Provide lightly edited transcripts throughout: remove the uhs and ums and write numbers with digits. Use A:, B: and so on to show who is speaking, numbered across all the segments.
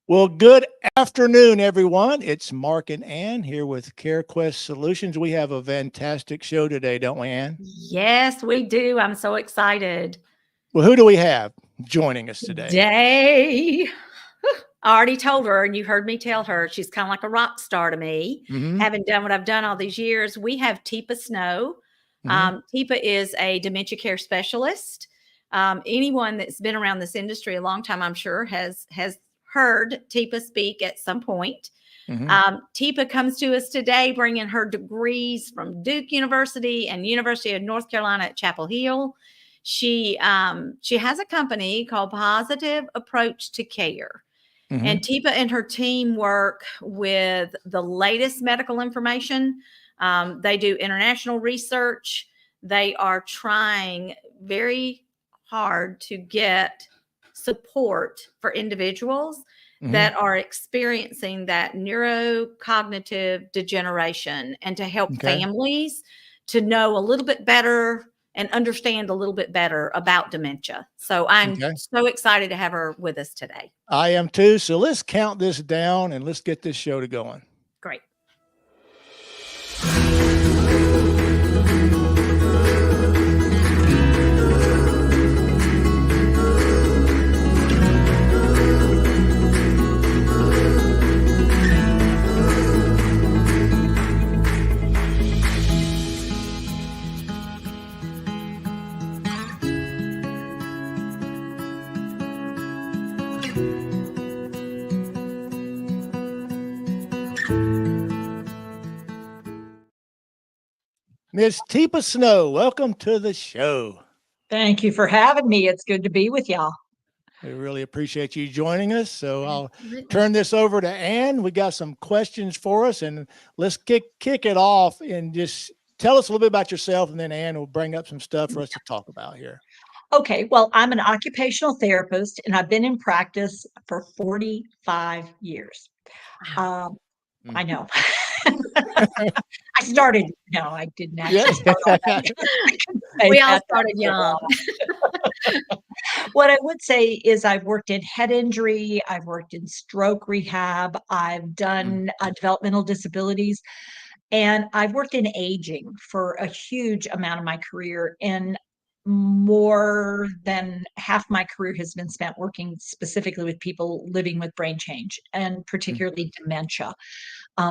A: Well, good afternoon, everyone. It's Mark and Ann here with CareQuest Solutions. We have a fantastic show today, don't we, Ann?
B: Yes, we do. I'm so excited.
A: Well, who do we have joining us today?
B: Today, I already told her, and you heard me tell her, she's kind of like a rock star to me,
A: Mm-hmm.
B: having done what I've done all these years. We have Teepa Snow.
A: Mm-hmm.
B: Teepa is a dementia care specialist. Anyone that's been around this industry a long time, I'm sure, has heard Teepa speak at some point.
A: Mm-hmm.
B: Teepa comes to us today bringing her degrees from Duke University and University of North Carolina at Chapel Hill. She has a company called Positive Approach to Care.
A: Mm-hmm.
B: And Teepa and her team work with the latest medical information. They do international research. They are trying very hard to get support for individuals that are experiencing that neurocognitive degeneration, and to help
A: Okay.
B: families to know a little bit better and understand a little bit better about dementia. So I'm
A: Okay.
B: so excited to have her with us today.
A: I am too. So let's count this down and let's get this show to going.
B: Great.
A: Miss Teepa Snow, welcome to the show.
C: Thank you for having me. It's good to be with y'all.
A: We really appreciate you joining us. So I'll
B: Absolutely.
A: turn this over to Ann. We got some questions for us, and let's kick it off and just tell us a little bit about yourself, and then Ann will bring up some stuff for us to talk about here.
C: Okay, well, I'm an occupational therapist and I've been in practice for 45 years.
B: Wow.
C: I know. I started, no, I didn't actually
A: Yes.
C: start on that.
B: We all started young.
C: What I would say is I've worked in head injury, I've worked in stroke rehab, I've done developmental disabilities, and I've worked in aging for a huge amount of my career. And more than half my career has been spent working specifically with people living with brain change and particularly dementia.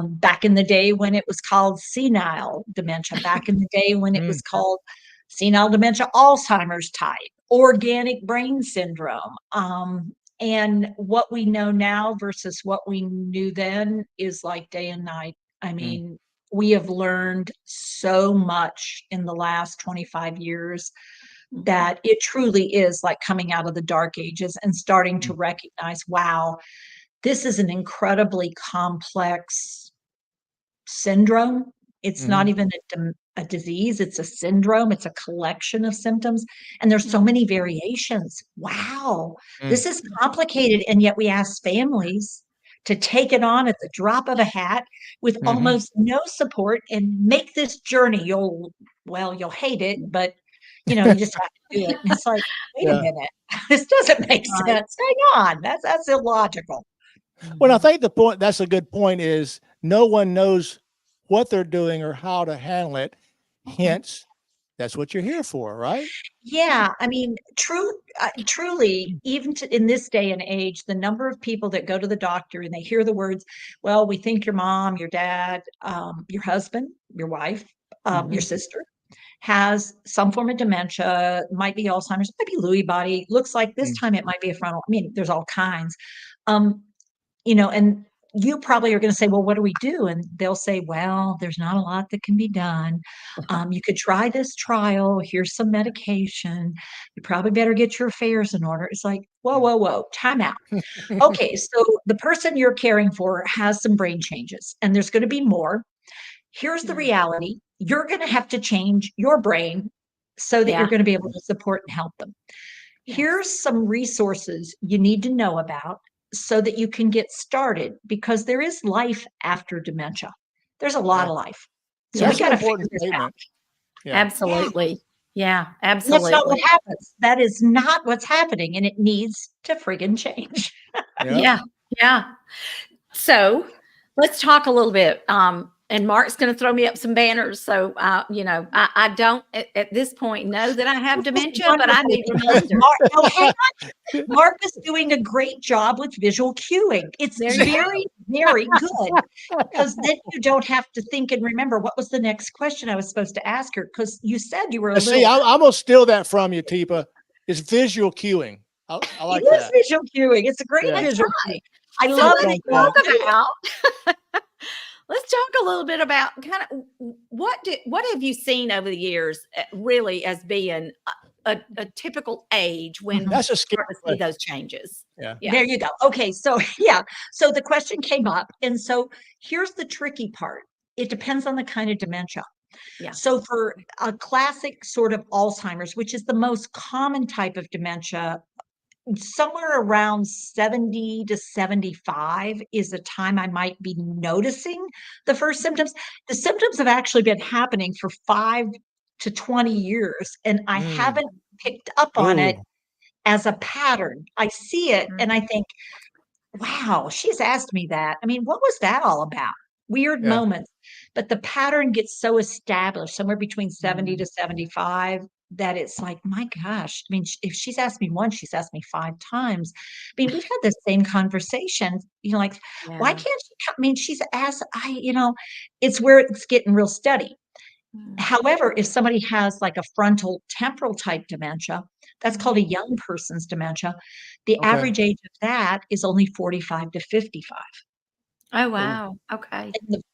C: Back in the day when it was called senile dementia, back in the day when it was called senile dementia, Alzheimer's type, organic brain syndrome. And what we know now versus what we knew then is like day and night. I mean, we have learned so much in the last 25 years that it truly is like coming out of the dark ages and starting to recognize, wow, this is an incredibly complex syndrome. It's not even a disease, it's a syndrome, it's a collection of symptoms. And there's so many variations. Wow, this is complicated. And yet we ask families to take it on at the drop of a hat with almost no support and make this journey. You'll hate it, but you just have to do it. And it's like, wait a minute, this doesn't make sense. Hang on, that's illogical.
A: Well, I think that's a good point, is no one knows what they're doing or how to handle it. Hence, that's what you're here for, right?
C: Yeah, I mean, truly, even in this day and age, the number of people that go to the doctor and they hear the words, well, we think your mom, your dad, your husband, your wife, your sister has some form of dementia, might be Alzheimer's, might be Lewy body, looks like this time it might be a frontal. I mean, there's all kinds. And you probably are going to say, well, what do we do? And they'll say, well, there's not a lot that can be done. You could try this trial. Here's some medication. You probably better get your affairs in order. It's like, whoa, time out. Okay, so the person you're caring for has some brain changes, and there's going to be more. Here's the reality. You're going to have to change your brain so that you're going to be able to support and help them. Here's some resources you need to know about so that you can get started, because there is life after dementia. There's a lot of life. So we got to figure this out.
B: Yeah. Absolutely. Yeah,
C: That's
B: absolutely.
C: not what happens. That is not what's happening, and it needs to friggin' change.
B: Yeah. Yeah. So let's talk a little bit. And Mark's going to throw me up some banners. So, I don't at this point know that I have dementia, but I need reminders.
C: Hang on. Mark is doing a great job with visual cueing. It's very, very good, because then you don't have to think and remember what was the next question I was supposed to ask her, because you said you were a little.
A: See, I'm going to steal that from you, Teepa. It's visual cueing. I like that.
C: It is visual cueing. It's a great visual cueing. I love it.
B: Let's talk a little bit about kind of what have you seen over the years really as being a typical age when
A: that's a scary
B: see those changes.
C: Yeah. There you go. Okay. So so the question came up. And so here's the tricky part. It depends on the kind of dementia.
B: Yeah.
C: So for a classic sort of Alzheimer's, which is the most common type of dementia, somewhere around 70 to 75 is the time I might be noticing the first symptoms. The symptoms have actually been happening for 5 to 20 years, and I haven't picked up on it as a pattern. I see it and I think, wow, she's asked me that. I mean, what was that all about? Weird moments. But the pattern gets so established somewhere between 70 to 75 that it's like, my gosh, I mean, if she's asked me once, she's asked me 5 times. I mean, we've had the same conversation, like, why can't she come? I mean, she's asked, it's where it's getting real steady. However, if somebody has like a frontal temporal type dementia, that's called a young person's dementia. The average age of that is only 45 to 55.
B: Oh, wow. Okay.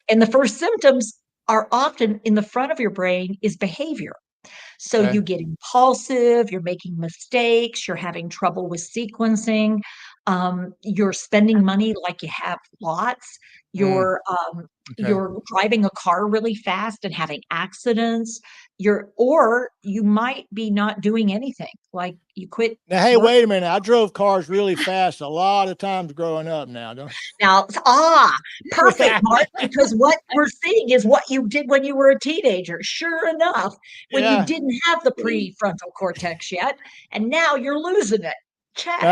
C: And the first symptoms are often in the front of your brain is behavior. So you get impulsive, you're making mistakes, you're having trouble with sequencing, you're spending money like you have lots, you're driving a car really fast and having accidents, or you might be not doing anything, like you quit.
A: Now, hey, wait a minute. I drove cars really fast a lot of times growing up now.
C: Perfect, Mark, because what we're seeing is what you did when you were a teenager. Sure enough, when you didn't have the prefrontal cortex yet, and now you're losing it. Check.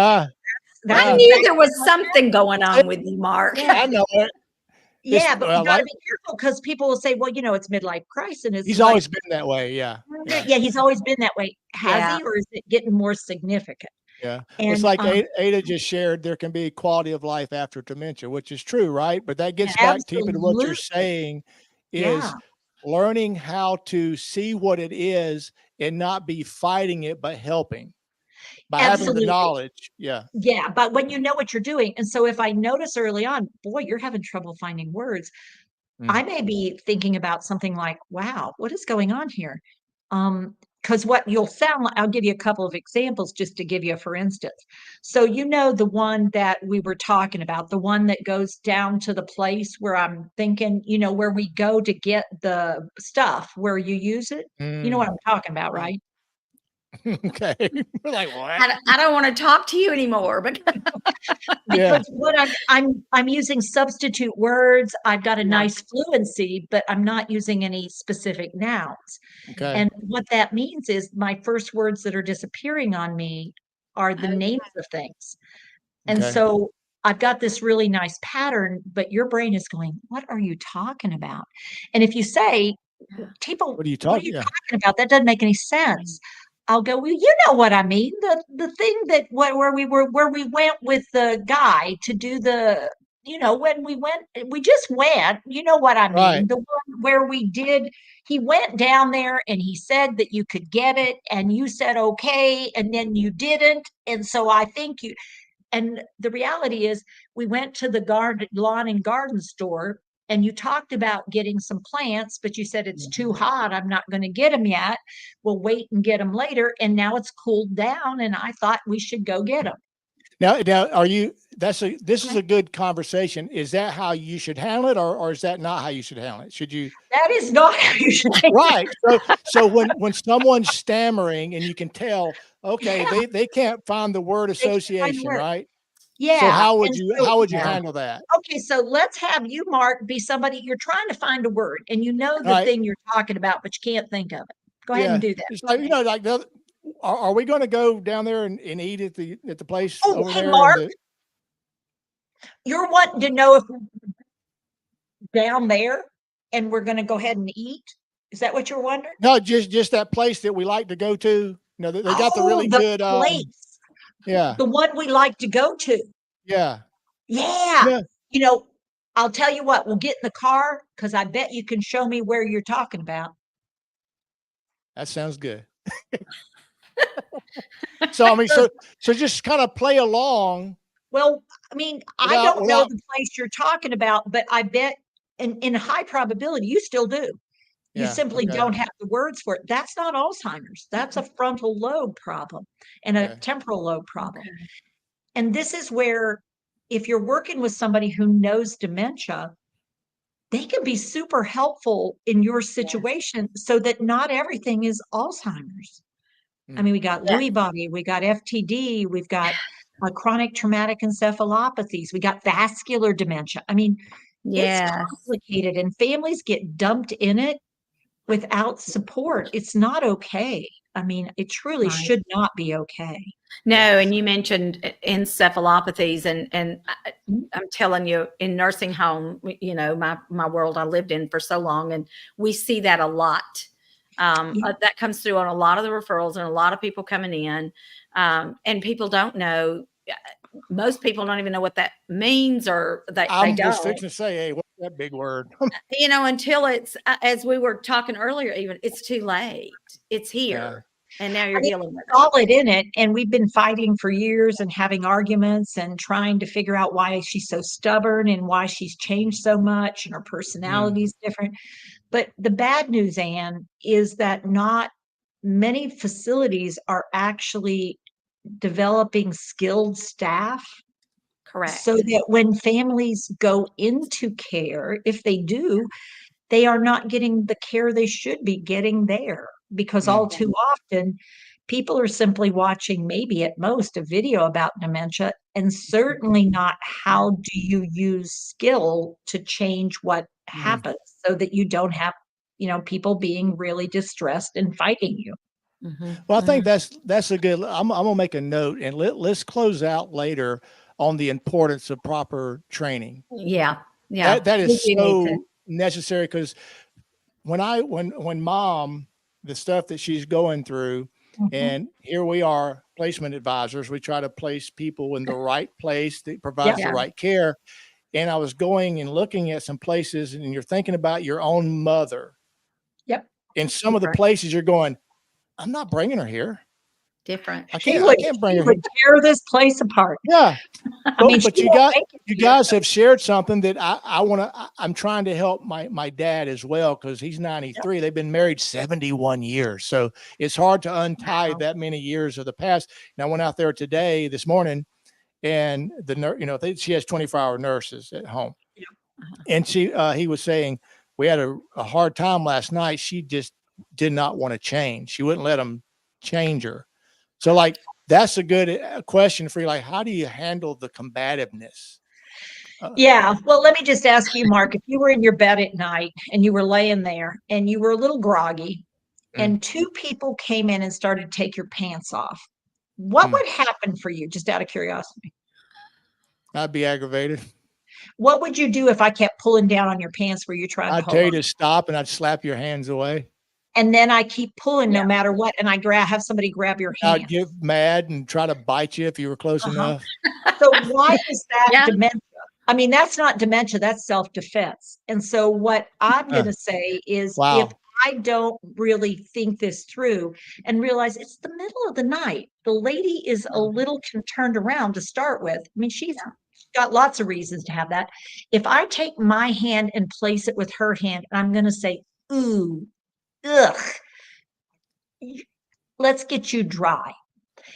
B: I knew there was something going on with you, Mark.
A: I know it.
C: Yeah, but we got to be careful, because people will say, well, it's midlife crisis.
A: He's always been that way. Yeah,
C: he's always been that way. Has he, or is it getting more significant?
A: Yeah. It's like Ada just shared, there can be quality of life after dementia, which is true, right? But that gets back to what you're saying is learning how to see what it is and not be fighting it, but helping by having the knowledge. Yeah.
C: Yeah. But when you know what you're doing. And so if I notice early on, boy, you're having trouble finding words, I may be thinking about something like, wow, what is going on here? Because what you'll sound like, I'll give you a couple of examples just to give you, for instance. So, the one that we were talking about, the one that goes down to the place where I'm thinking, where we go to get the stuff, where you use it. You know what I'm talking about, right?
A: Okay. Like, what?
B: I don't want to talk to you anymore, but
C: because what I'm using substitute words. I've got a nice fluency, but I'm not using any specific nouns.
A: Okay.
C: And what that means is my first words that are disappearing on me are the names of things. And so I've got this really nice pattern, but your brain is going, what are you talking about? And if you say, Teepa, what are you talking about? That doesn't make any sense. I'll go, well, you know what I mean? The thing that where we went with the guy to do the, when we just went, you know what I mean?
A: Right.
C: The one where he went down there and he said that you could get it and you said, okay, and then you didn't. And so I think and the reality is we went to the lawn and garden store, and you talked about getting some plants, but you said it's too hot. I'm not going to get them yet. We'll wait and get them later. And now it's cooled down, and I thought we should go get them.
A: Now, this is a good conversation. Is that how you should handle it, or is that not how you should handle it? Should you?
C: That is not how you should handle it.
A: Right. So when someone's stammering and you can tell, okay, they can't find the word association, right?
C: Yeah.
A: So how would you handle that?
C: Okay, so let's have you, Mark, be somebody, you're trying to find a word and the thing you're talking about, but you can't think of it. Go ahead and do that.
A: It's like, are we going to go down there and eat at the place over there?
C: Mark. you're wanting to know if we're down there and we're going to go ahead and eat. Is that what you're wondering?
A: No, just that place that we like to go to. You know, they got the really good
C: place.
A: Yeah.
C: The one we like to go to.
A: Yeah.
C: Yeah. You know, I'll tell you what, we'll get in the car because I bet you can show me where you're talking about.
A: That sounds good. So, I mean, so just kind of play along.
C: Well, I mean, I don't know the place you're talking about, but I bet in high probability you still do. You simply don't have the words for it. That's not Alzheimer's. That's a frontal lobe problem and a temporal lobe problem. Okay. And this is where, if you're working with somebody who knows dementia, they can be super helpful in your situation so that not everything is Alzheimer's. I mean, we got Lewy body, we got FTD, we've got chronic traumatic encephalopathies, we got vascular dementia. I mean, it's complicated and families get dumped in it without support. It's not okay. I mean, it truly should not be okay.
B: No, and you mentioned encephalopathies, and I'm telling you, in nursing home, you know, my world I lived in for so long, and we see that a lot. That comes through on a lot of the referrals and a lot of people coming in, and people don't know. Most people don't even know what that means, or they don't.
A: I'm just fixing to say, hey, what's that big word?
B: You know, until it's, as we were talking earlier, even it's too late. It's here. And now you're dealing with
C: it in it. And we've been fighting for years and having arguments and trying to figure out why she's so stubborn and why she's changed so much and her personality is different. But the bad news, Ann, is that not many facilities are actually developing skilled staff.
B: Correct.
C: So that when families go into care, if they do, they are not getting the care they should be getting there, because all too often people are simply watching maybe at most a video about dementia, and certainly not how do you use skill to change what happens so that you don't have, you know, people being really distressed and fighting you.
A: Well, I think that's a good, I'm gonna make a note, and let's close out later on the importance of proper training.
B: Yeah.
A: That is so necessary, because when mom, the stuff that she's going through, and here we are, placement advisors, we try to place people in the right place that provides the right care. And I was going and looking at some places, and you're thinking about your own mother.
C: Yep.
A: In some of the places you're going, I'm not bringing her here.
B: Different.
A: I can't bring her.
C: Would tear this place apart.
A: Yeah. But you guys have shared something that I'm trying to help my dad as well, because he's 93. They've been married 71 years. So it's hard to untie that many years of the past. And I went out there this morning, and the nurse, you know, she has 24-hour nurses at home. And he was saying, we had a hard time last night. She just did not want to change. She wouldn't let him change her. So, like, that's a good question for you. Like, how do you handle the combativeness?
C: Well, let me just ask you, Mark, if you were in your bed at night and you were laying there and you were a little groggy and two people came in and started to take your pants off, what would happen for you, just out of curiosity?
A: I'd be aggravated.
C: What would you do if I kept pulling down on your pants where you're trying to hold on?
A: I'd tell you to stop, and I'd slap your hands away.
C: And then I keep pulling no matter what, and I have somebody grab your hand.
A: I'd get mad and try to bite you if you were close enough.
C: So why is that dementia? I mean, that's not dementia, that's self-defense. And so what I'm going to say is, if I don't really think this through and realize it's the middle of the night, the lady is a little turned around to start with. I mean, she's got lots of reasons to have that. If I take my hand and place it with her hand, I'm going to say, ooh, ugh, let's get you dry.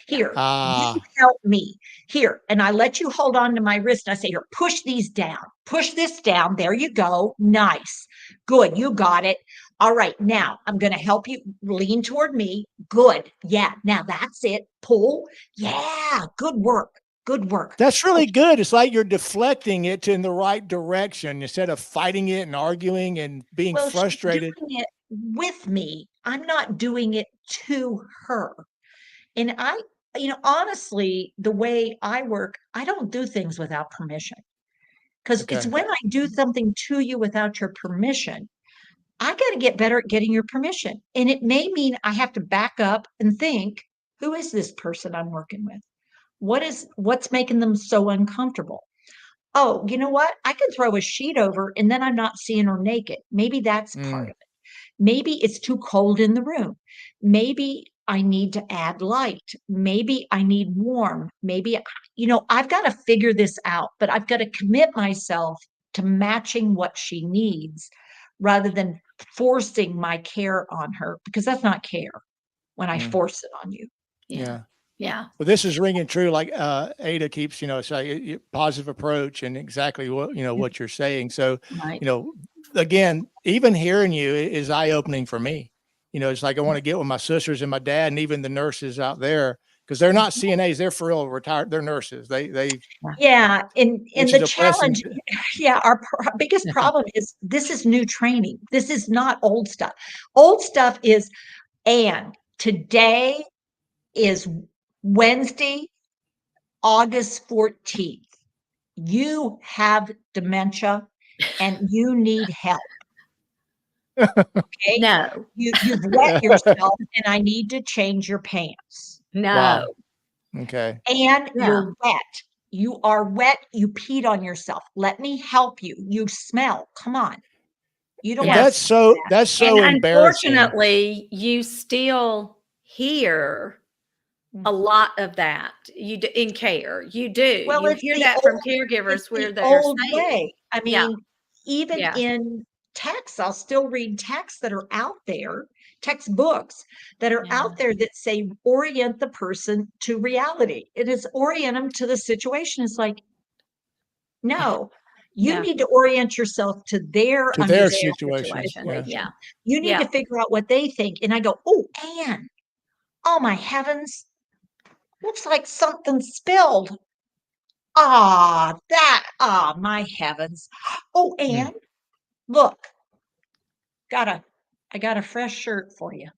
C: Here, you help me. Here, and I let you hold on to my wrist. And I say, here, push these down. Push this down. There you go. Nice. Good. You got it. All right. Now I'm going to help you lean toward me. Good. Yeah. Now that's it. Pull. Yeah. Good work. Good work.
A: That's really good. It's like you're deflecting it in the right direction instead of fighting it and arguing and being frustrated.
C: She's doing it with me. I'm not doing it to her. And honestly, the way I work, I don't do things without permission. Because it's
A: Okay.
C: when I do something to you without your permission, I got to get better at getting your permission. And it may mean I have to back up and think, who is this person I'm working with? What's making them so uncomfortable? Oh, you know what? I can throw a sheet over and then I'm not seeing her naked. Maybe that's part
A: Mm,
C: of it. Maybe it's too cold in the room. Maybe I need to add light. Maybe I need warm. Maybe, I've got to figure this out, but I've got to commit myself to matching what she needs rather than forcing my care on her, because that's not care when I
A: mm.
C: force it on you.
A: Yeah.
B: Yeah.
A: Well, this is ringing true, like, Ada keeps, saying positive approach and exactly what, what you're saying. So,
B: Right.
A: Again, even hearing you is eye-opening for me. It's like I want to get with my sisters and my dad and even the nurses out there, because they're not CNAs, they're for real retired, they're nurses.
C: Yeah, and
A: which
C: the
A: is a blessing.
C: challenge, yeah, our biggest problem is this is new training. This is not old stuff. Old stuff is, and today is Wednesday, August 14th. You have dementia and you need help. Okay.
B: No,
C: You've wet yourself and I need to change your pants.
B: no.
A: Wow. Okay.
C: And
B: Yeah.
C: you're wet. You are wet. You peed on yourself. Let me help you. You smell. Come on. You don't
A: And
C: want to
B: Yes.
C: see that.
A: that's
B: And
A: so embarrassing.
B: unfortunately, you still hear a lot of that. You do, in care. You do.
C: Well,
B: You
C: it's
B: hear
C: the
B: that from
C: old,
B: caregivers
C: it's
B: where
C: the
B: they're
C: old
B: saying,
C: way. I
B: yeah,
C: mean, even
B: yeah,
C: in texts, I'll still read texts that are out there, textbooks that are
B: yeah,
C: out there that say orient the person to reality. It is orient them to the situation. It's like, no, you
B: yeah.
C: need to orient yourself to their
A: To their
B: Their
A: situation.
B: situation.
A: Yeah.
B: Yeah,
C: situation. You need
B: yeah.
C: to figure out what they think. And I go, oh, Ann, oh my heavens, looks like something spilled. My heavens. Oh,
A: Mm,
C: Ann, look, I got a fresh shirt for you.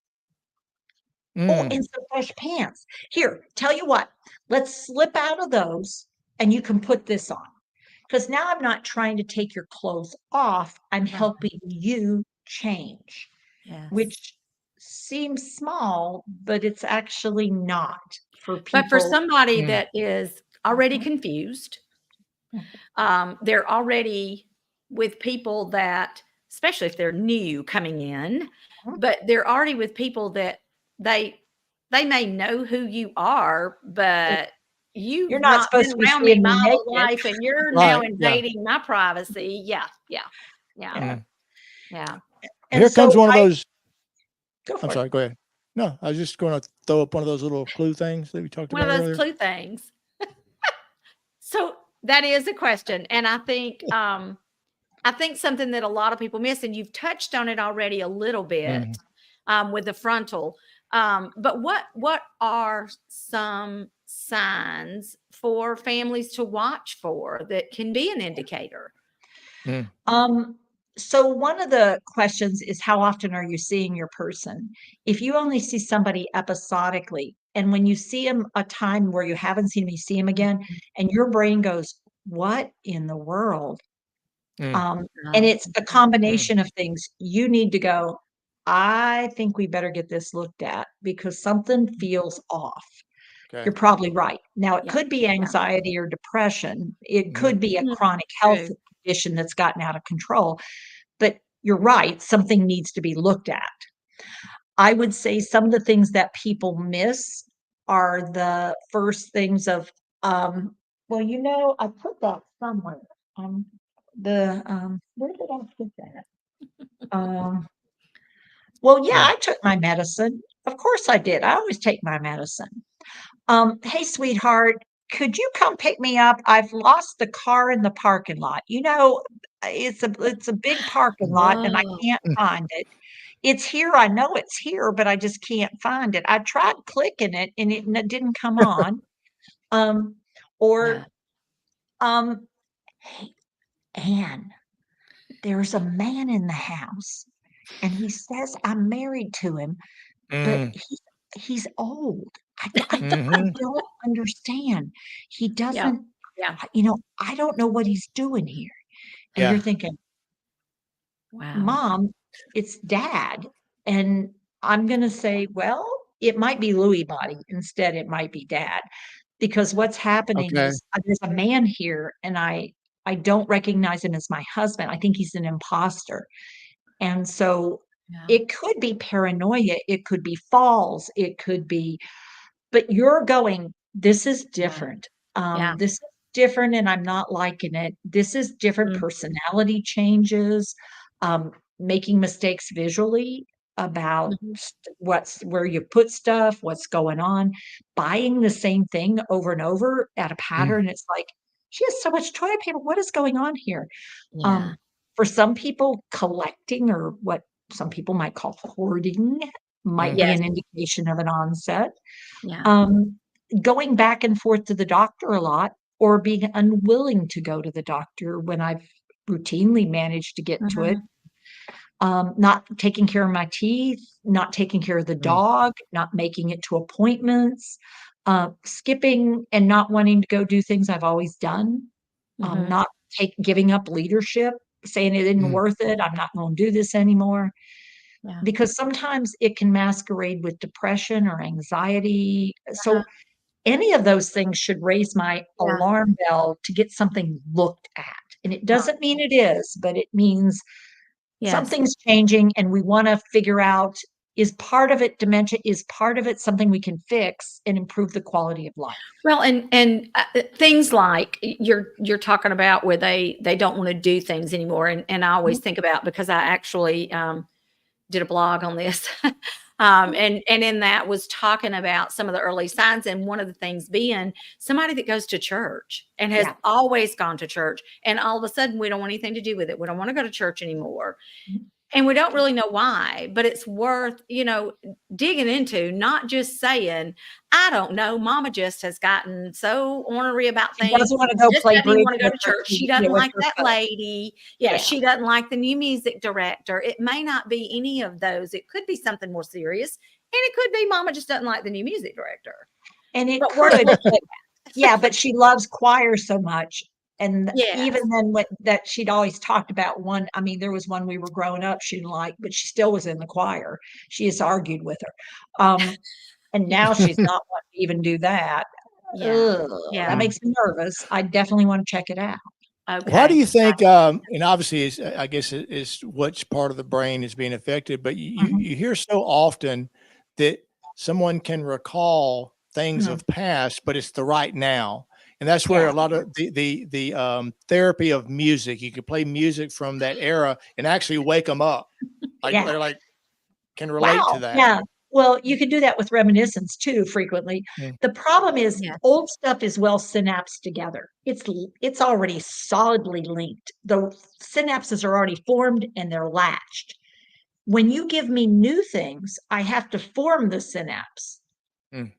C: Oh,
A: mm.
C: and some fresh pants. Here, tell you what, let's slip out of those and you can put this on. Because now I'm not trying to take your clothes off, I'm
B: Right.
C: helping you change,
B: Yes.
C: which seems small, but it's actually not for
B: But for
C: people.
B: somebody
A: Mm.
B: that is already
C: Mhm.
B: confused,
C: Mhm.
B: they're already with people that, especially if they're new coming in, but they're already with people that they they may know who you are, but
C: You're
B: you've
C: not
B: not been
C: supposed to be
B: around me
C: seeing
B: my
C: me
B: whole
C: naked.
B: life, and you're now
A: Right. Yeah.
B: invading my privacy. Yeah, yeah, yeah,
C: Yeah.
A: Mm.
B: yeah.
C: And
A: Here comes
C: so
A: one of
C: I
A: those.
C: go
A: I'm
C: for it.
A: sorry. Go ahead. No, I was just going to throw up one of those little clue things that we talked
B: One of
A: about
B: those
A: earlier.
B: clue things. So that is a question, and I think something that a lot of people miss, and you've touched on it already a little bit
A: Mhm.
B: with the frontal. But what are some signs for families to watch for that can be an indicator?
A: Mm.
C: Um, so one of the questions is how often are you seeing your person? If you only see somebody episodically, and when you see them a time where you haven't seen them, you see them again, and your brain goes, "What in the world?"
A: Mm.
C: Um, and
B: Uh,
C: it's a
A: Mm.
C: combination of things. You need to go, I think we better get this looked at because something feels off.
A: Okay.
C: You're probably right. Now, it
B: yeah,
C: could be
B: yeah.
C: anxiety or depression. It
A: Mhm.
C: could be a
B: Mm,
C: chronic health
B: true.
C: condition that's gotten out of control. But you're right, something needs to be looked at. I would say some of the things that people miss are the first things of, well, I put that somewhere. Um, where did I put that? Um, well, yeah,
A: Mm.
C: I took my medicine. Of course I did. I always take my medicine. Hey, sweetheart, could you come pick me up? I've lost the car in the parking lot. It's a big parking lot and I
B: Whoa.
C: can't
A: Mm.
C: find it. It's here. I know it's here, but I just can't find it. I tried clicking it and it didn't come on. Um,
B: Yeah.
C: or hey, Ann, there's a man in the house and he says I'm married to him, but
A: Mm.
C: he's old. I
A: Mhm.
C: don't understand. He
B: Yeah.
C: doesn't.
B: Yeah.
C: I don't know what he's doing here. And
A: Yeah.
C: you're thinking,
B: Wow.
C: Mom, it's Dad. And I'm going to say, well, it might be Louie body. Instead, it might be Dad. Because what's happening
A: Okay.
C: is there's a man here, and I don't recognize him as my husband. I think he's an imposter. And so it could be paranoia. It could be falls. It could be, but you're going, this is different.
B: Yeah.
C: This is different, and I'm not liking it. This is different
B: Mm.
C: personality changes, making mistakes visually about where you put stuff, what's going on, buying the same thing over and over at a pattern. It's like, she has so much toilet paper. What is going on here?
B: Yeah.
C: For some people, collecting, or what some people might call hoarding, might be
B: Yes.
C: an indication of an onset.
B: Yeah.
C: Going back and forth to the doctor a lot, or being unwilling to go to the doctor when I've routinely managed to get to it. Not taking care of my teeth, not taking care of the dog, not making it to appointments, skipping and not wanting to go do things I've always done, not giving up leadership, saying it isn't worth it. I'm not going to do this anymore.
B: Yeah.
C: Because sometimes it can masquerade with depression or anxiety. So any of those things should raise my alarm bell to get something looked at. And it doesn't mean it is, but it means something's changing, and we want to figure out, is part of it dementia? Is part of it something we can fix and improve the quality of life?
B: Well, and things like you're talking about where they don't want to do things anymore. And I always think about, because I actually did a blog on this. And in that was talking about some of the early signs. And one of the things being somebody that goes to church and has always gone to church. And all of a sudden, we don't want anything to do with it. We don't want to go to church anymore. And we don't really know why, but it's worth, digging into, not just saying, I don't know, Mama just has gotten so ornery about things.
C: She doesn't want to go play
B: doesn't even want to go
C: bridge
B: to church. She doesn't like that lady. Yeah, she doesn't like the new music director. It may not be any of those. It could be something more serious. And it could be Mama just doesn't like the new music director.
C: And it could, but she loves choir so much. And even then, that she'd always talked about one. I mean, there was one we were growing up she didn't like, but she still was in the choir. She just argued with her. And now she's not wanting to even do that. That makes me nervous. I definitely want to check it out.
B: Okay.
A: Why do you think, and obviously I guess it's which part of the brain is being affected, but you hear so often that someone can recall things of past, but it's the right now. And that's where a lot of the therapy of music, you can play music from that era and actually wake them up. They're like, can relate to that.
C: Yeah. Well, you can do that with reminiscence too, frequently. The problem is old stuff is well synapsed together. It's already solidly linked. The synapses are already formed and they're latched. When you give me new things, I have to form the synapse.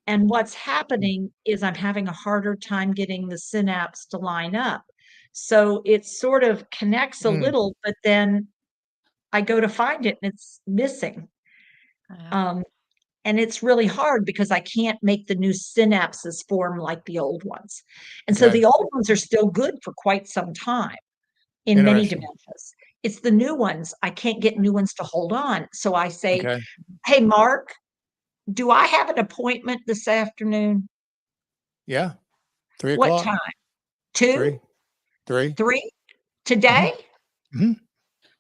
C: And what's happening is I'm having a harder time getting the synapse to line up. So it sort of connects a little, but then I go to find it and it's missing. And it's really hard because I can't make the new synapses form like the old ones. And so the old ones are still good for quite some time in many dementias. It's the new ones. I can't get new ones to hold on. So I say, hey, Mark, do I have an appointment this afternoon?
A: Yeah. 3
C: o'clock. What time? 2?
A: 3.
C: Today?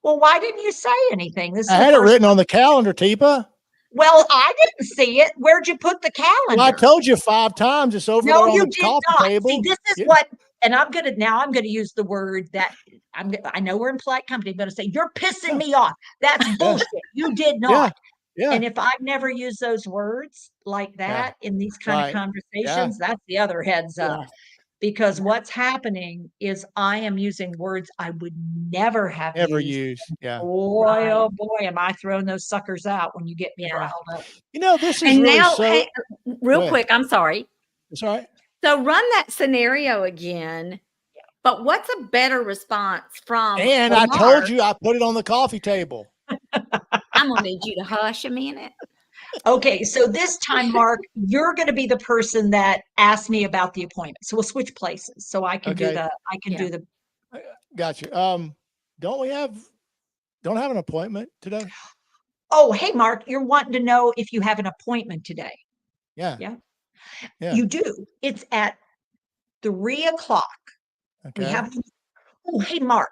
C: Well, why didn't you say anything?
A: I had it written on the calendar, Teepa.
C: Well, I didn't see it. Where'd you put the calendar?
A: Well, I told you 5 times. It's over there on the coffee table.
C: See, this is what, and I'm going to use the word that I know we're in polite company. I'm going to say, you're pissing me off. That's bullshit. You did not. And if I've never used those words like that in these kind of conversations, that's the other heads up. Because what's happening is I am using words I would never have
A: used.
C: Boy, oh boy, am I throwing those suckers out when you get me riled up.
A: This is really
B: now,
A: so.
B: Hey, real quick, I'm sorry.
A: It's all right.
B: So run that scenario again. But what's a better response from?
A: And I told you I put it on the coffee table.
B: I'm gonna need you to hush a minute.
C: Okay, so this time, Mark, you're going to be the person that asked me about the appointment. So we'll switch places. So I can do
A: Okay.
C: the.
A: Got you. Don't have an appointment today?
C: Oh, hey, Mark, you're wanting to know if you have an appointment today.
A: Yeah.
C: Yeah,
A: Yeah.
C: you do. It's at 3:00. We
A: Okay.
C: have. Oh, hey, Mark,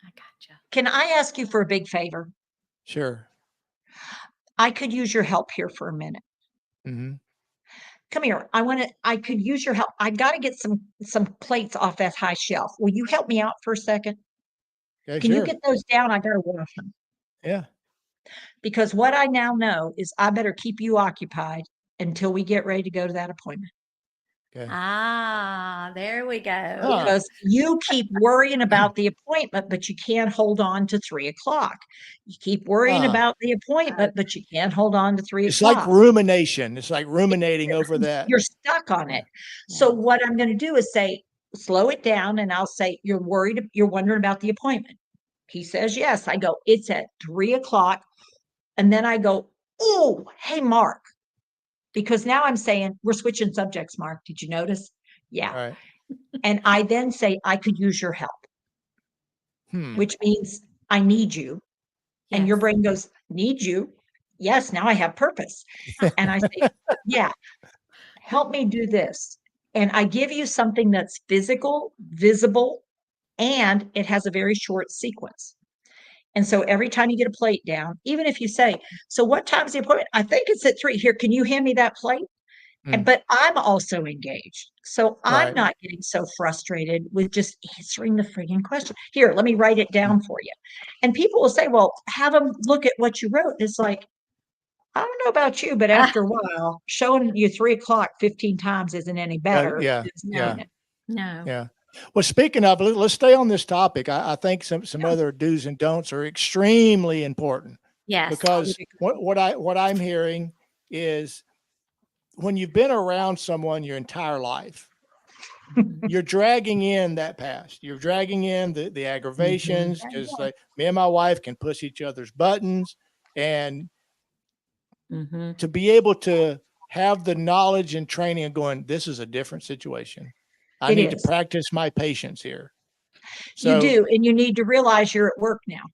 B: I gotcha.
C: can I ask you for a big favor?
A: Sure.
C: I could use your help here for a minute.
A: Mm-hmm.
C: Come here. I could use your help. I got to get some plates off that high shelf. Will you help me out for a second?
A: Okay,
C: Can you
A: sure.
C: get those down? I got to wash them.
A: Yeah.
C: Because what I now know is I better keep you occupied until we get ready to go to that appointment.
A: Okay.
B: Ah, there we go.
C: Because you keep worrying about the appointment, but you can't hold on to 3:00. You keep worrying about the appointment, but you can't hold on to 3:00.
A: It's like rumination. It's like ruminating over that.
C: You're stuck on it. So what I'm going to do is say, slow it down. And I'll say, you're worried, you're wondering about the appointment. He says, yes. I go, it's at 3:00. And then I go, oh, hey, Mark. Because now I'm saying we're switching subjects, Mark. Did you notice? Yeah.
A: All right.
C: And I then say, I could use your help, which means I need you.
B: Yes.
C: And your brain goes, need you? Yes, now I have purpose. And I say, yeah, help me do this. And I give you something that's physical, visible, and it has a very short sequence. And so every time you get a plate down, even if you say, so what time's the appointment? I think it's at 3. Here, can you hand me that plate? But I'm also engaged. So I'm not getting so frustrated with just answering the frigging question. Here, let me write it down for you. And people will say, well, have them look at what you wrote. It's like, I don't know about you, but after a while, showing you 3:00 15 times isn't any better.
A: Yeah.
B: No.
A: Yeah. Well, speaking of, let's stay on this topic. I think some other do's and don'ts are extremely important.
B: Yes.
A: Because what I'm hearing is when you've been around someone your entire life, you're dragging in that past. You're dragging in the aggravations, because like me and my wife can push each other's buttons, and to be able to have the knowledge and training and going, this is a different situation. I need to practice my patience here.
C: So, you do, and you need to realize you're at work now.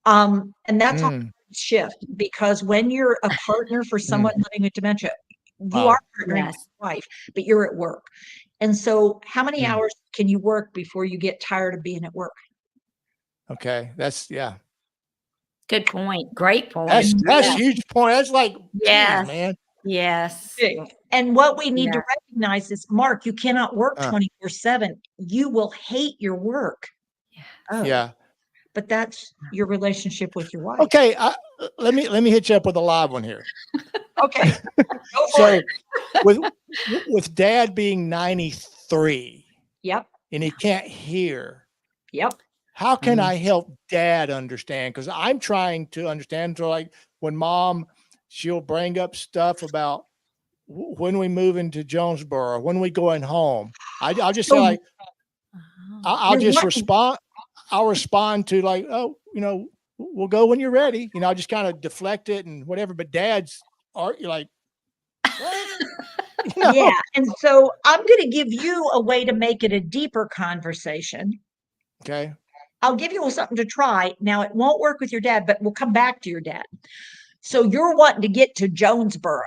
C: And that's a shift, because when you're a partner for someone living with dementia, you are partnering with your wife, but you're at work. And so how many hours can you work before you get tired of being at work?
A: Okay. That's
B: good point. Great point.
A: That's a huge point. That's like, man.
B: Yes.
C: And what we need to recognize is, Mark, you cannot work 24/7. You will hate your work.
A: Yeah.
C: But that's your relationship with your wife.
A: Okay. Let me hit you up with a live one here.
C: Okay. Go for it.
A: with Dad being 93.
C: Yep.
A: And he can't hear.
C: Yep.
A: How can I help Dad understand? Because I'm trying to understand. So like when Mom, she'll bring up stuff about when we move into Jonesboro, when we going home. I'll just say like, I'll just respond. I'll respond to like, oh, we'll go when you're ready. I'll just kind of deflect it and whatever. But Dad's you're like, what?
C: Yeah. And so I'm going to give you a way to make it a deeper conversation.
A: Okay.
C: I'll give you something to try. Now, it won't work with your dad, but we'll come back to your dad. So you're wanting to get to Jonesboro.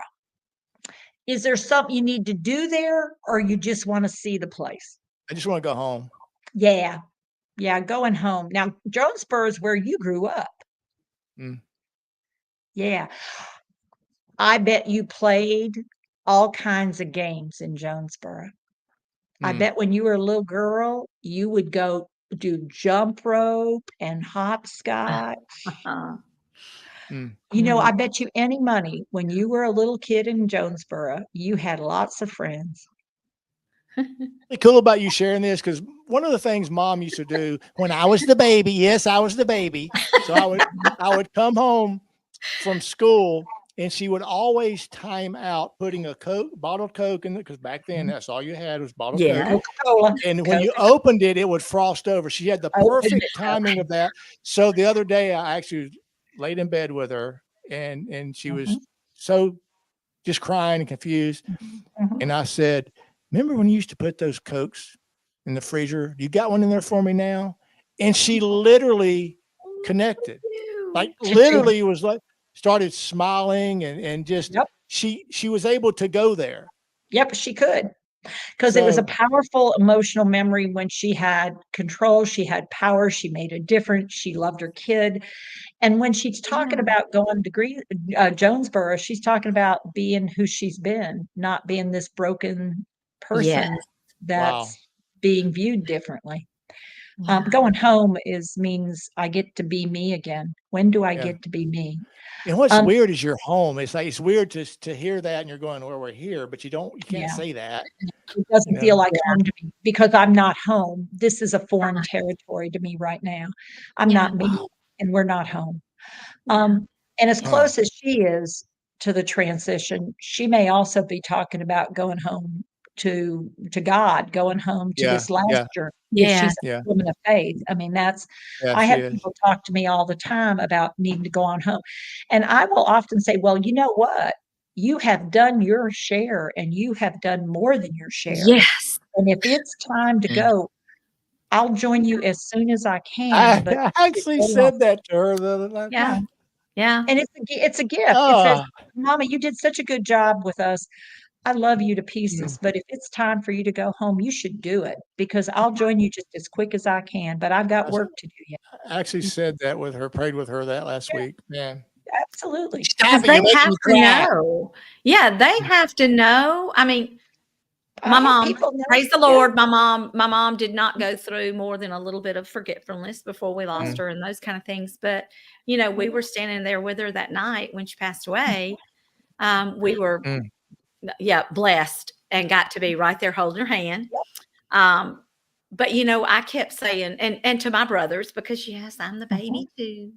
C: Is there something you need to do there, or you just want to see the place?
A: I just want to go home.
C: Yeah. Yeah, going home. Now, Jonesboro is where you grew up. Yeah. I bet you played all kinds of games in Jonesboro. I bet when you were a little girl, you would go do jump rope and hopscotch. I bet you any money when you were a little kid in Jonesboro, you had lots of friends.
A: It's cool about you sharing this, because one of the things Mom used to do when I was the baby, yes, I was the baby. So I would come home from school, and she would always time out putting a bottled Coke in it, because back then that's all you had was bottled Coke.
C: Coca-Cola.
A: And when you opened it, it would frost over. She had the perfect timing of that. So the other day I actually laid in bed with her, and she was so just crying and confused.
C: Mhm.
A: And I said, remember when you used to put those Cokes in the freezer? You got one in there for me now? And she literally connected, like
C: She did.
A: literally was like, started smiling and just,
C: Yep.
A: she was able to go there.
C: Yep, she could. Because it was a
A: So
C: powerful emotional memory when she had control, she had power, she made a difference, she loved her kid. And when she's talking
B: Yeah.
C: about going to Jonesboro, she's talking about being who she's been, not being this broken
B: Yes.
C: person
A: wow.
C: that's being viewed differently.
B: Yeah.
C: Going home means I get to be me again. When do I
A: Yeah.
C: get to be me?
A: And what's weird is you're home. It's like, it's weird to hear that and you're going, well, we're here, but you can't say that.
C: It doesn't feel like
B: Yeah.
C: home to me because I'm not home. This is a foreign territory to me right now. I'm
B: Yeah.
C: not me, and we're not home.
B: Yeah.
C: And as
A: Wow.
C: close as she is to the transition, she may also be talking about going home to God, going home to
A: Yeah.
C: this last
A: Yeah.
C: journey. If
B: Yeah.
C: she's a
A: Yeah.
C: woman of faith, I mean,
A: Yeah.
C: I
A: She
C: have
A: is.
C: people talk to me all the time about needing to go on home. And I will often say, well, you know what? You have done your share and you have done more than your share.
B: Yes.
C: And if it's time to
A: Mm.
C: go, I'll join you as soon as I can. But
A: I actually said that to her the other night.
B: Yeah. Yeah.
C: and it's a gift. It says,
A: Ah.
C: Mama, you did such a good job with us. I love you to pieces,
A: Mm.
C: but if it's time for you to go home, you should do it because I'll join you just as quick as I can, but I've got work to do yet.
A: I actually said that with her, prayed with her that last week. Man.
C: Absolutely.
B: Because
A: Stop it.
B: they
A: You're making
B: have
A: me
B: to
A: cry.
B: know. Yeah, they have to know. I mean, my mom,
C: People know.
B: praise the
C: Yeah.
B: Lord, my mom did not go through more than a little bit of forgetfulness before we lost her and those kind of things. But, we were standing there with her that night when she passed away. We were,
A: Mm.
B: blessed and got to be right there holding her hand. But I kept saying, and to my brothers, because yes, I'm the baby too,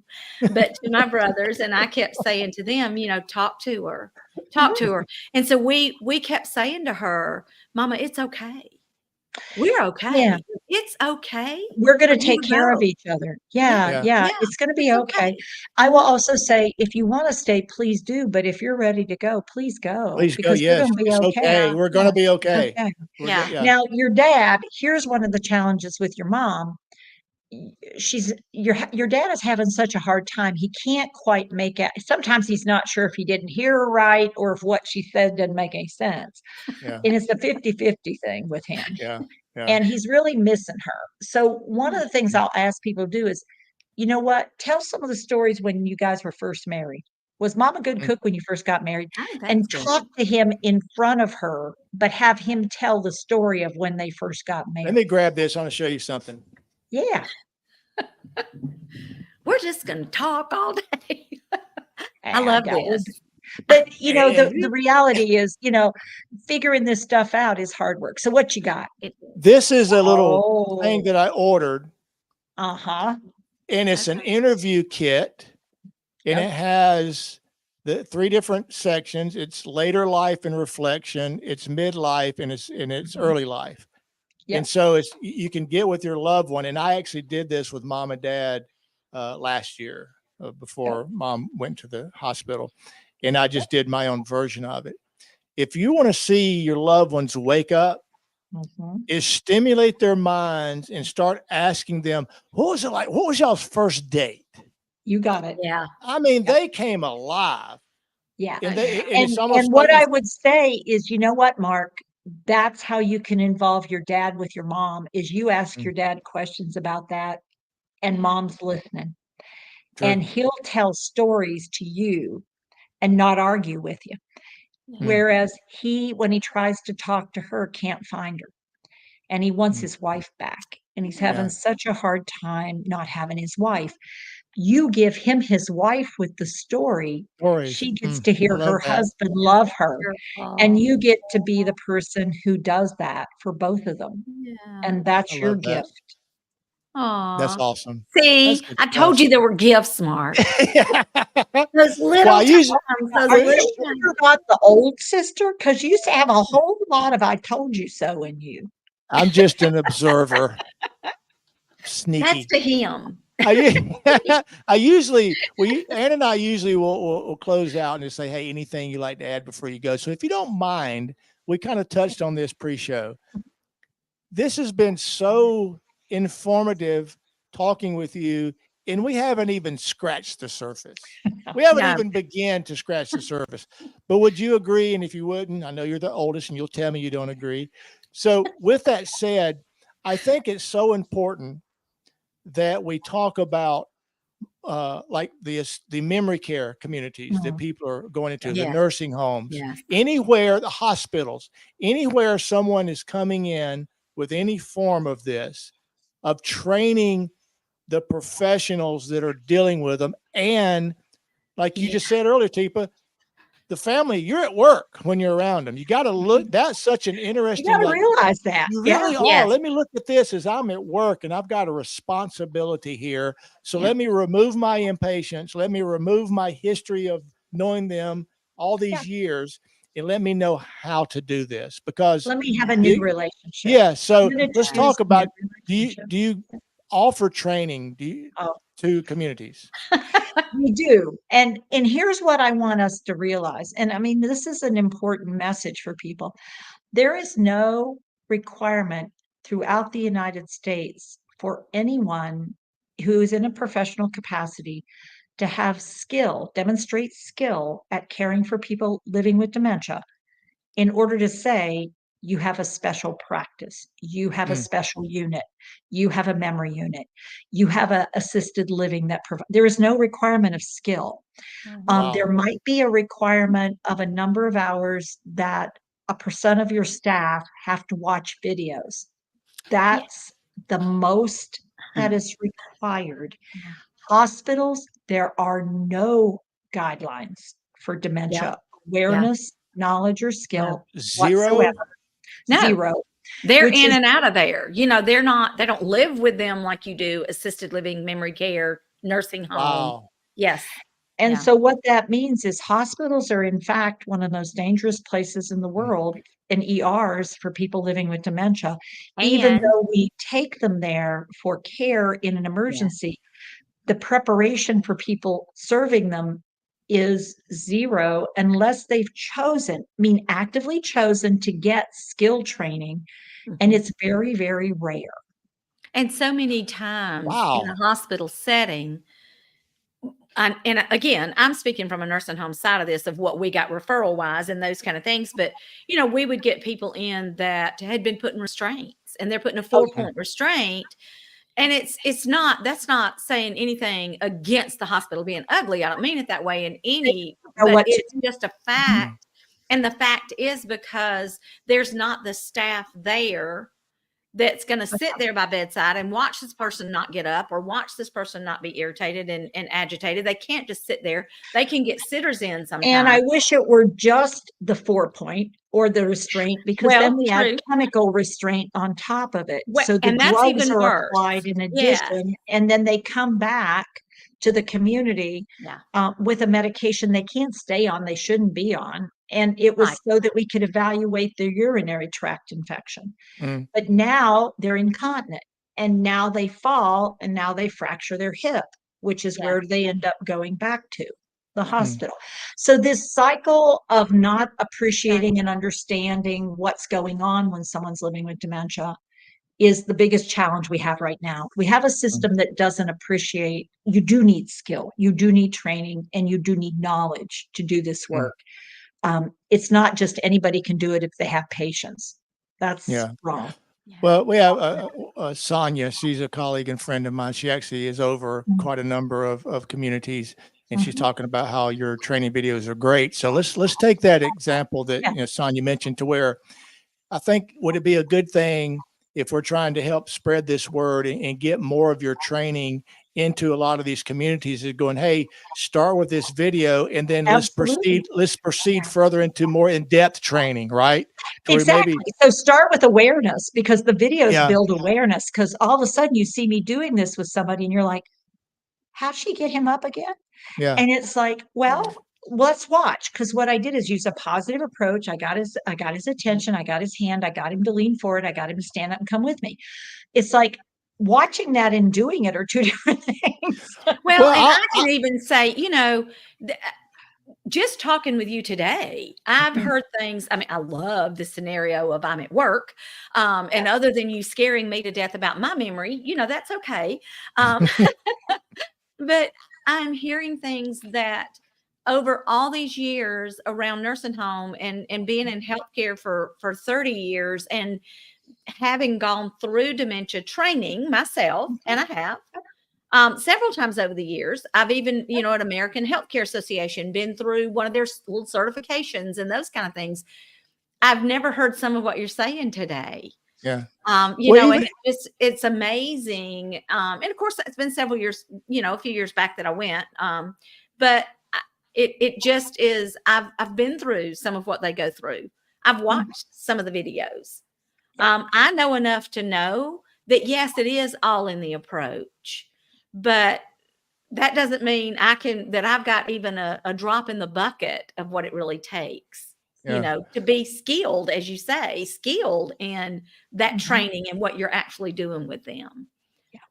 B: but to my brothers, and I kept saying to them, talk to her. And so we kept saying to her, Mama, it's okay. We're okay.
C: Yeah.
B: It's okay.
C: We're going to
B: for you
C: take care of
B: go.
C: each other.
A: Yeah.
C: Yeah. It's going to be
B: It's
C: okay. I will also say, if you want to stay, please do. But if you're ready to go, please go
A: Please go.
C: because we're
A: Yes.
C: going to be
A: It's
C: okay.
A: okay. We're going to be okay.
C: Okay.
B: Yeah.
A: Yeah.
C: Now, your dad, here's one of the challenges with your mom. Your dad is having such a hard time. He can't quite make it. Sometimes he's not sure if he didn't hear her right or if what she said didn't make any sense.
A: Yeah.
C: And it's a 50-50 thing with him.
A: Yeah. Yeah.
C: And he's really missing her. So one of the things I'll ask people to do is, you know what? Tell some of the stories when you guys were first married. Was mom a good cook when you first got married? And talk to him in front of her, but have him tell the story of when they first got
A: Let
C: married.
A: me grab this. I want to show you something.
C: Yeah.
B: We're just going to talk all day. I
C: Ah,
B: love
C: God,
B: this.
C: But the reality is, figuring this stuff out is hard work. So what you got?
A: This is a little thing that I ordered.
C: Uh-huh.
A: And it's an interview kit. And it has the 3 different sections. It's later life and reflection, it's midlife, and it's early life.
C: Yep.
A: And so you can get with your loved one. And I actually did this with mom and dad last year before mom went to the hospital. And I just did my own version of it. If you want to see your loved ones wake up, is stimulate their minds and start asking them, what was it like? What was y'all's first date?
C: You got it.
B: Yeah.
A: I mean, they came alive.
C: Yeah.
A: And
C: And
A: it's almost
C: what
A: like
C: I would say is, you know what, Mark? That's how you can involve your dad with your mom is you ask your dad questions about that and mom's listening.
A: True.
C: And he'll tell stories to you and not argue with you. Whereas when he tries to talk to her, can't find her. And he wants his wife back. And he's having such a hard time not having his wife. You give him his wife with the story. She gets to hear her husband love her. And you get to be the person who does that for both of them.
B: Yeah.
C: And that's your
A: that.
C: gift.
A: That's
B: Aw.
A: awesome.
B: See, I told you there were gifts, Mark. Those little
A: Well,
B: times,
C: Are you sure you're not the old sister? Because you used to have a whole lot of I told you so in you.
A: I'm just an observer. Sneaky.
B: That's to him.
A: I usually, Ann and I usually will close out and just say, hey, anything you like to add before you go. So if you don't mind, we kind of touched on this pre-show. This has been so informative talking with you, and we haven't even scratched the surface. We haven't even begun to scratch the surface. But would you agree? And if you wouldn't, I know you're the oldest and you'll tell me you don't agree. So with that said, I think it's so important that we talk about like the memory care communities that people are going into, the nursing homes, anywhere, the hospitals, anywhere someone is coming in with any form of this, of training the professionals that are dealing with them. And like you just said earlier, Teepa, the family, you're at work when you're around them. You got to look, that's such an interesting,
C: you got to realize that.
A: You really are. Let me look at this as I'm at work and I've got a responsibility here. So let me remove my impatience. Let me remove my history of knowing them all these years, and let me know how to do this, because
C: let me have a new relationship.
A: Yeah. So let's talk about, do you offer training to communities?
C: We do. And here's what I want us to realize. And I mean, this is an important message for people. There is no requirement throughout the United States for anyone who is in a professional capacity to have skill, demonstrate skill at caring for people living with dementia in order to say you have a special practice, you have a special unit, you have a memory unit, you have a assisted living that there is no requirement of skill. There might be a requirement of a number of hours that a percent of your staff have to watch videos. That's the most that is required. Hospitals, there are no guidelines for dementia awareness, knowledge, or skill whatsoever.
B: No.
C: Zero.
B: They're in and out of there. You know, they don't live with them like you do assisted living, memory care, nursing home. Yes.
C: And so what that means is hospitals are in fact one of the most dangerous places in the world, and ERs for people living with dementia. Even though we take them there for care in an emergency, the preparation for people serving them is zero unless they've actively chosen to get skill training. And it's very, very rare.
B: And so many times in a hospital setting, and again, I'm speaking from a nursing home side of this, of what we got referral wise and those kind of things. But, you know, we would get people in that had been put in restraints, and they're putting a 4-point restraint. And that's not saying anything against the hospital being ugly. I don't mean it that way in any, but it's just a fact. And the fact is because there's not the staff there that's going to sit there by bedside and watch this person not get up or watch this person not be irritated and agitated. They can't just sit there. They can get sitters in sometimes.
C: And I wish it were just the 4-point or the restraint, because then we have chemical restraint on top of it. So the drugs are applied in addition, and then they come back to the community with a medication they can't stay on, they shouldn't be on. And it was so that we could evaluate their urinary tract infection. But now they're incontinent, and now they fall, and now they fracture their hip, which is where they end up going back to the hospital. So this cycle of not appreciating and understanding what's going on when someone's living with dementia is the biggest challenge we have right now. We have a system that doesn't appreciate, you do need skill, you do need training, and you do need knowledge to do this work. It's not just anybody can do it if they have patience. That's wrong.
A: Well, we have Sonia. She's a colleague and friend of mine. She actually is over quite a number of communities, and she's talking about how your training videos are great. So let's take that example that Sonia mentioned, to where I think, would it be a good thing if we're trying to help spread this word and get more of your training into a lot of these communities, is going, hey, start with this video, and then let's proceed further into more in-depth training, right?
C: Exactly. So start with awareness, because the videos build awareness, because all of a sudden you see me doing this with somebody and you're like, how'd she get him up again? And it's like, well, let's watch. Because what I did is use a positive approach. I got his attention. I got his hand. I got him to lean forward. I got him to stand up and come with me. It's like, watching that and doing it are two different things.
B: Well, and I can even say, just talking with you today, I've heard things. I mean, I love the scenario of I'm at work. And other than you scaring me to death about my memory, that's okay. But I'm hearing things that over all these years around nursing home and being in healthcare for 30 years and having gone through dementia training myself, and I have, several times over the years. I've even, at American Healthcare Association, been through one of their little certifications and those kind of things. I've never heard some of what you're saying today.
A: Yeah.
B: And it's amazing. And of course, it's been several years, a few years back that I went. But it just is, I've been through some of what they go through. I've watched some of the videos. I know enough to know that, yes, it is all in the approach, but that doesn't mean that I've got even a drop in the bucket of what it really takes, to be skilled, as you say, skilled in that training and what you're actually doing with them.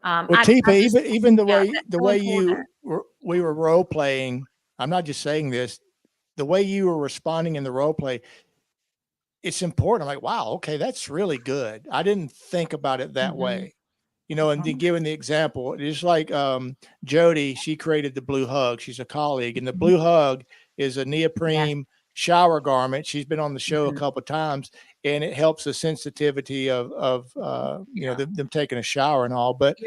A: Well, Teepa, even the way we were role playing, I'm not just saying this, the way you were responding in the role play, it's important. I'm like, wow, okay, that's really good. I didn't think about it that way. And then giving the example, it's like Jody, she created the Blue Hug. She's a colleague, and the Blue Hug is a neoprene shower garment. She's been on the show a couple of times, and it helps the sensitivity of them taking a shower and all. But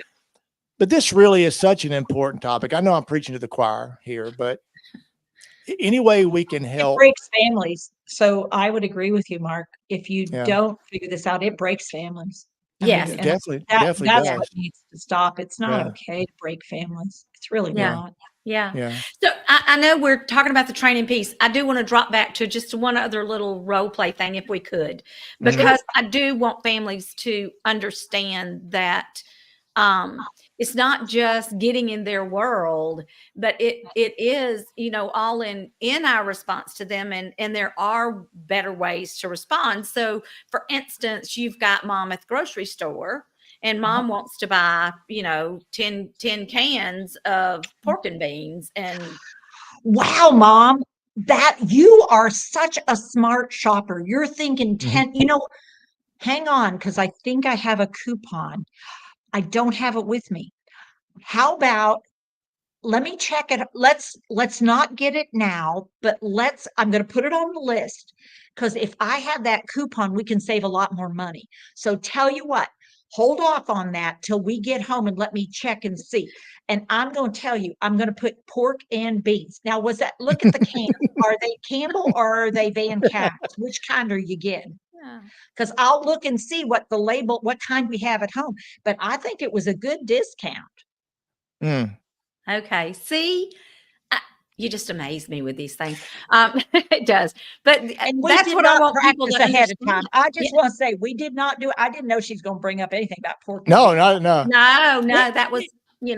A: this really is such an important topic. I know I'm preaching to the choir here, but any way we can help.
C: It breaks families. So I would agree with you, Mark. If you don't figure this out, it breaks families.
B: Yes,
A: definitely.
C: That's what needs to stop. It's not okay to break families. It's really not.
B: Yeah. So I know we're talking about the training piece. I do want to drop back to just one other little role play thing, if we could, because I do want families to understand that it's not just getting in their world, but it is, all in our response to them. And there are better ways to respond. So for instance, you've got mom at the grocery store and mom wants to buy, 10 cans of pork and beans. And
C: wow, mom, that you are such a smart shopper. You're thinking 10, hang on, because I think I have a coupon. I don't have it with me. How about, let me check it. Let's not get it now, but I'm going to put it on the list, because if I have that coupon, we can save a lot more money. So tell you what, hold off on that till we get home and let me check and see. And I'm going to tell you, I'm going to put pork and beans. Now, look at the cans. Are they Campbell or are they Van Cass? Which kind are you getting? Because I'll look and see what kind we have at home. But I think it was a good discount.
B: Okay. See, you just amaze me with these things. It does. But that's what I want people to
C: ahead of time. I just want to say we did not do it. I didn't know she's going to bring up anything about pork.
A: No.
B: That was,
A: we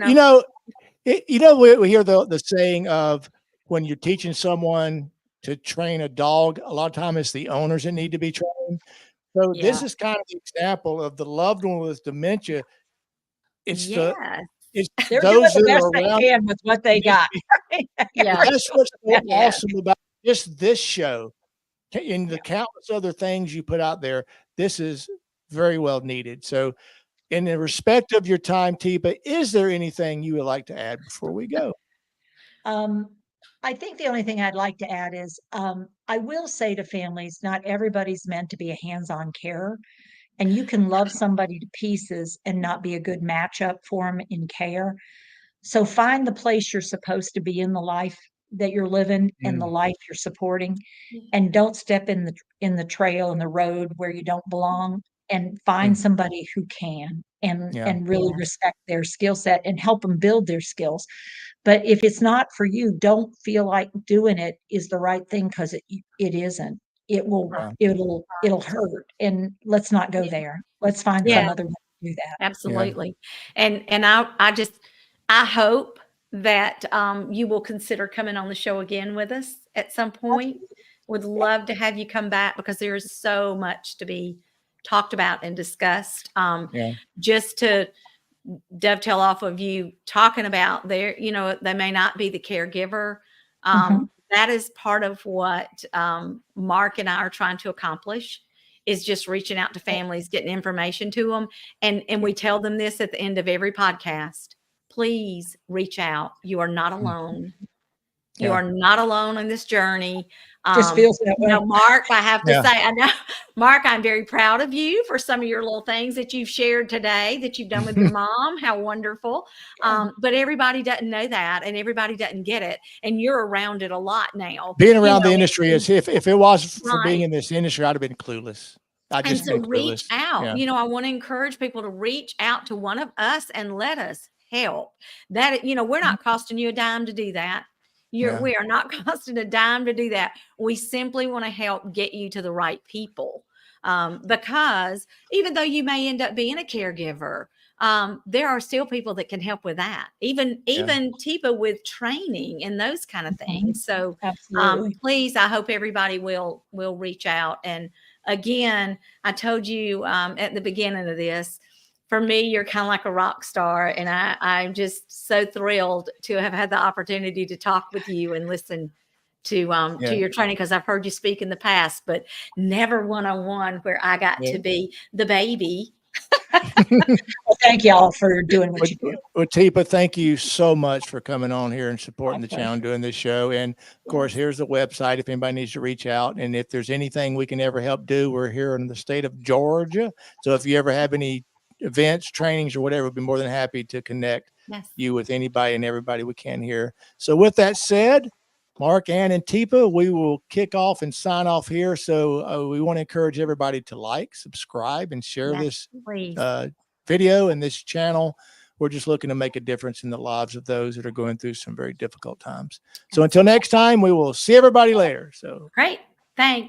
A: hear the saying of when you're teaching someone to train a dog, a lot of time it's the owners that need to be trained. So this is kind of an example of the loved one with dementia. It's
C: they're doing the best they can with what they got.
A: That's what's so awesome about just this show and the countless other things you put out there. This is very well needed. So in the respect of your time, Teepa, is there anything you would like to add before we go?
C: I think the only thing I'd like to add is I will say to families, not everybody's meant to be a hands-on carer, and you can love somebody to pieces and not be a good matchup for them in care. So find the place you're supposed to be in the life that you're living and the life you're supporting, and don't step in the trail and the road where you don't belong, and find somebody who can and really respect their skill set and help them build their skills. But if it's not for you, don't feel like doing it is the right thing, because it isn't. It'll hurt, and let's not go there. Let's find some other way to do that.
B: Absolutely. And I hope that you will consider coming on the show again with us at some point. Would love to have you come back, because there is so much to be talked about and discussed. Just to dovetail off of you talking about their, they may not be the caregiver. That is part of what Mark and I are trying to accomplish, is just reaching out to families, getting information to them. And we tell them this at the end of every podcast: please reach out. You are not alone. You are not alone in this journey.
C: Just feels that way.
B: Mark, I have to say, I know, Mark, I'm very proud of you for some of your little things that you've shared today that you've done with your mom. How wonderful. But everybody doesn't know that, and everybody doesn't get it. And you're around it a lot now.
A: Being around the industry is, if it was for being in this industry, I'd have been clueless.
B: And so reach out. I want to encourage people to reach out to one of us and let us help. That, we're not costing you a dime to do that. We are not costing a dime to do that. We simply want to help get you to the right people. Because even though you may end up being a caregiver, there are still people that can help with that. Even Teepa with training and those kind of things. So please, I hope everybody will reach out. And again, I told you at the beginning of this, for me, you're kind of like a rock star. And I'm just so thrilled to have had the opportunity to talk with you and listen to your training, because I've heard you speak in the past, but never one-on-one where I got to be the baby.
C: Well, thank y'all for doing what you do.
A: Well, Teepa, thank you so much for coming on here and supporting the channel, doing this show. And of course, here's the website if anybody needs to reach out. And if there's anything we can ever help do, we're here in the state of Georgia. So if you ever have any events, trainings, or whatever, we'd be more than happy to connect you with anybody and everybody we can here. So with that said, Mark, Ann, and Teepa, we will kick off and sign off here. So we want to encourage everybody to like, subscribe, and share this video and this channel. We're just looking to make a difference in the lives of those that are going through some very difficult times. So until next time, we will see everybody later. So
B: great. Thanks.